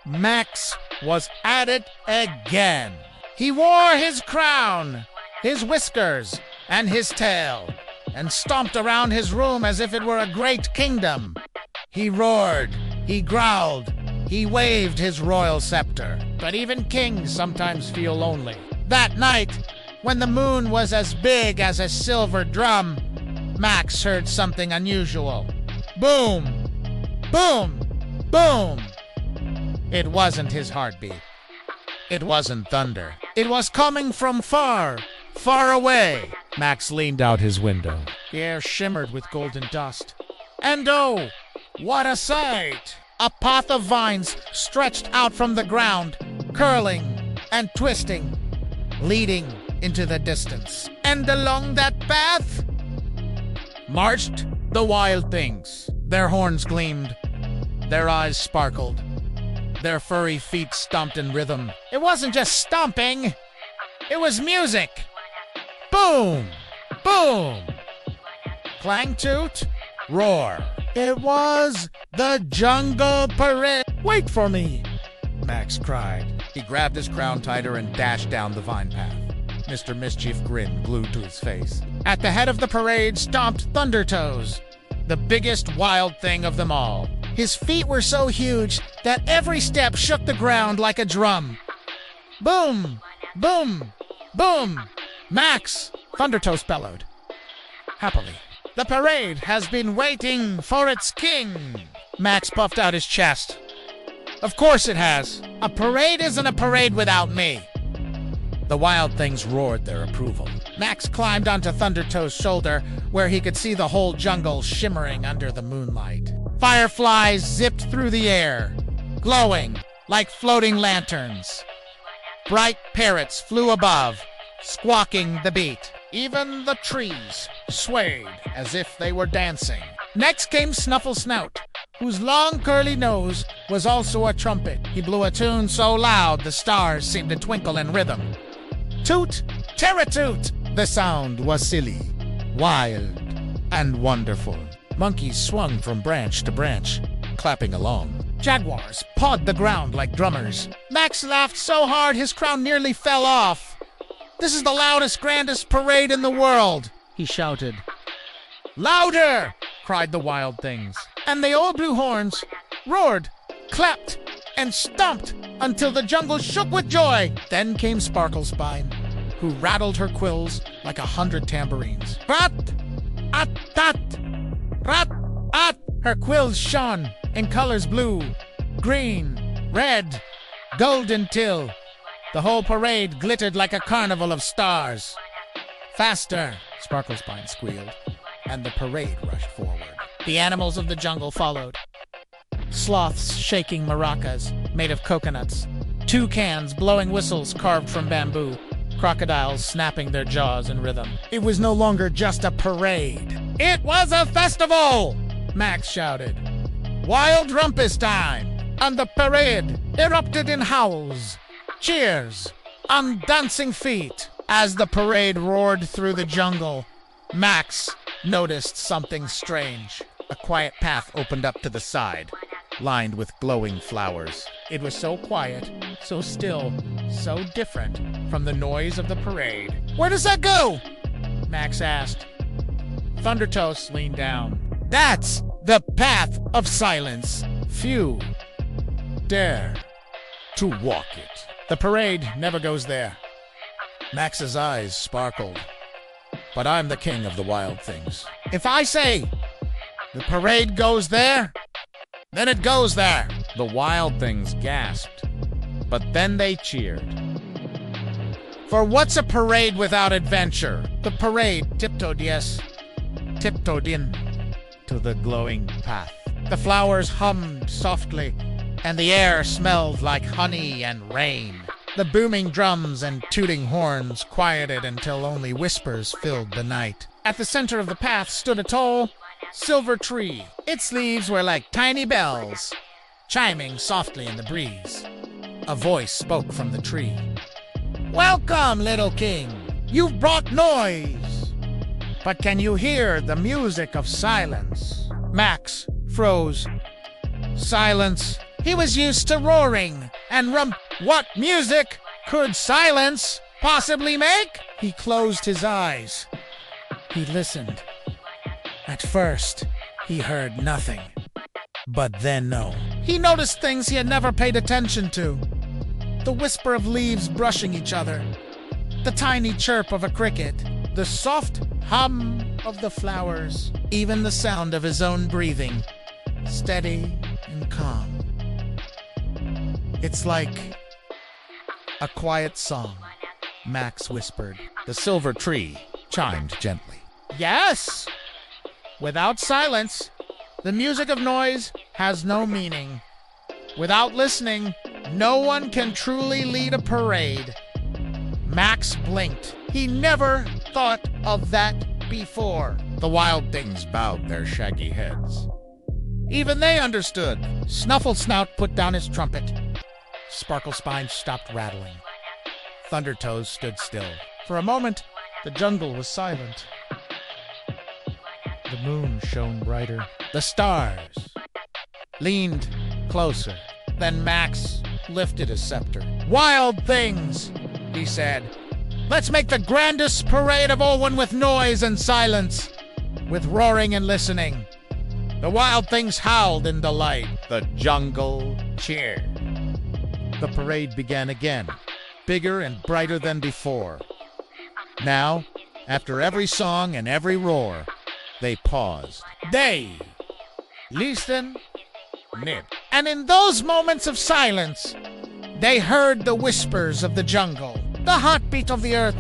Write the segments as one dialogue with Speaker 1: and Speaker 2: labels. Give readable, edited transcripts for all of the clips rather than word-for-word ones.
Speaker 1: Max was at it again. He wore his crown, his whiskers, and his tail, and stomped around his room as if it were a great kingdom. He roared, he growled, he waved his royal scepter. But even kings sometimes feel lonely. That night, when the moon was as big as a silver drum, Max heard something unusual. Boom! Boom! Boom! It wasn't his heartbeat. It wasn't thunder. It was coming from far, far away. Max leaned out his window. The air shimmered with golden dust. And oh, what a sight! A path of vines stretched out from the ground, curling and twisting, leading into the distance. And along that path marched the wild things. Their horns gleamed, their eyes sparkled, their furry feet stomped in rhythm. It wasn't just stomping, it was music. Boom! Boom! Clang toot, roar. It was the Jungle Parade. Wait for me, Max cried. He grabbed his crown tighter and dashed down the vine path. Mr. Mischief grinned glued to his face. At the head of the parade stomped Thundertoes, the biggest wild thing of them all. His feet were so huge that every step shook the ground like a drum. Boom! Boom! Boom! Max! Thundertoes bellowed. Happily. The parade has been waiting for its king. Max puffed out his chest. Of course it has. A parade isn't a parade without me. The wild things roared their approval. Max climbed onto Thundertoes' shoulder, where he could see the whole jungle shimmering under the moonlight. Fireflies zipped through the air, glowing like floating lanterns. Bright parrots flew above, squawking the beat. Even the trees swayed as if they were dancing. Next came Snuffle Snout, whose long curly nose was also a trumpet. He blew a tune so loud the stars seemed to twinkle in rhythm. Toot, terra-toot! The sound was silly, wild, and wonderful. Monkeys swung from branch to branch, clapping along. Jaguars pawed the ground like drummers. Max laughed so hard his crown nearly fell off. This is the loudest, grandest parade in the world, he shouted. Louder! Cried the wild things. And they all blew horns, roared, clapped, and stomped until the jungle shook with joy. Then came Sparklespine, who rattled her quills like 100 tambourines. Rat! At! Tat! Rat! At! Her quills shone in colors blue, green, red, golden till. The whole parade glittered like a carnival of stars. Faster! Sparklespine squealed, and the parade rushed forward. The animals of the jungle followed. Sloths shaking maracas made of coconuts, toucans blowing whistles carved from bamboo, crocodiles snapping their jaws in rhythm. It was no longer just a parade. It was a festival! Max shouted. Wild rumpus time! And the parade erupted in howls, cheers, and dancing feet. As the parade roared through the jungle, Max noticed something strange. A quiet path opened up to the side, lined with glowing flowers. It was so quiet, so still, so different from the noise of the parade. Where does that go? Max asked. Thundertoes leaned down. That's the path of silence. Few dare to walk it. The parade never goes there. Max's eyes sparkled. But I'm the king of the wild things. If I say the parade goes there, then it goes there. The wild things gasped, but then they cheered. For what's a parade without adventure? The parade tiptoed, yes, tiptoed in to the glowing path. The flowers hummed softly, and the air smelled like honey and rain. The booming drums and tooting horns quieted until only whispers filled the night. At the center of the path stood a tall, silver tree. Its leaves were like tiny bells, chiming softly in the breeze. A voice spoke from the tree. Welcome, little king. You've brought noise. But can you hear the music of silence? Max froze. Silence. He was used to roaring and What music could silence possibly make? He closed his eyes. He listened. At first, he heard nothing. But then no. He noticed things he had never paid attention to. The whisper of leaves brushing each other. The tiny chirp of a cricket. The soft hum of the flowers. Even the sound of his own breathing. Steady and calm. It's like a quiet song, Max whispered. The silver tree chimed gently. Yes! Without silence, the music of noise has no meaning. Without listening, no one can truly lead a parade. Max blinked. He never thought of that before. The wild things bowed their shaggy heads. Even they understood. Snufflesnout put down his trumpet. Sparklespine stopped rattling. Thundertoes stood still. For a moment, the jungle was silent. The moon shone brighter. The stars leaned closer. Then Max lifted his scepter. Wild things, he said. Let's make the grandest parade of Olwen with noise and silence, with roaring and listening. The wild things howled in delight. The jungle cheered. The parade began again, bigger and brighter than before. Now, after every song and every roar, they paused. They listen, nip. And in those moments of silence, they heard the whispers of the jungle, the heartbeat of the earth,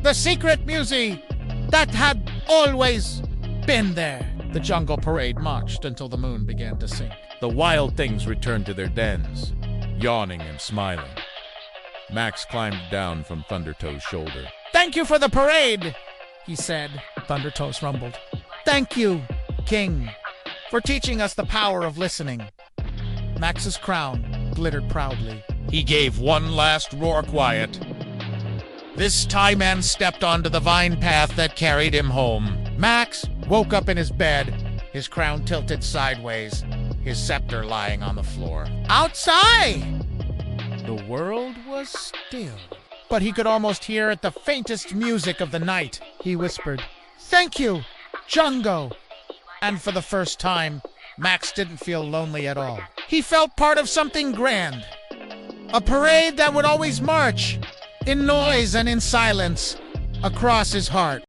Speaker 1: the secret music that had always been there. The jungle parade marched until the moon began to sink. The wild things returned to their dens, yawning and smiling. Max climbed down from Thundertoes' shoulder. Thank you for the parade, he said. Thundertoes rumbled. Thank you, King, for teaching us the power of listening. Max's crown glittered proudly. He gave one last roar quiet. This Tie Man stepped onto the vine path that carried him home. Max woke up in his bed, his crown tilted sideways, his scepter lying on the floor. Outside! The world was still, but he could almost hear it, the faintest music of the night. He whispered, Thank you, Jungo. And for the first time, Max didn't feel lonely at all. He felt part of something grand. A parade that would always march, in noise and in silence, across his heart.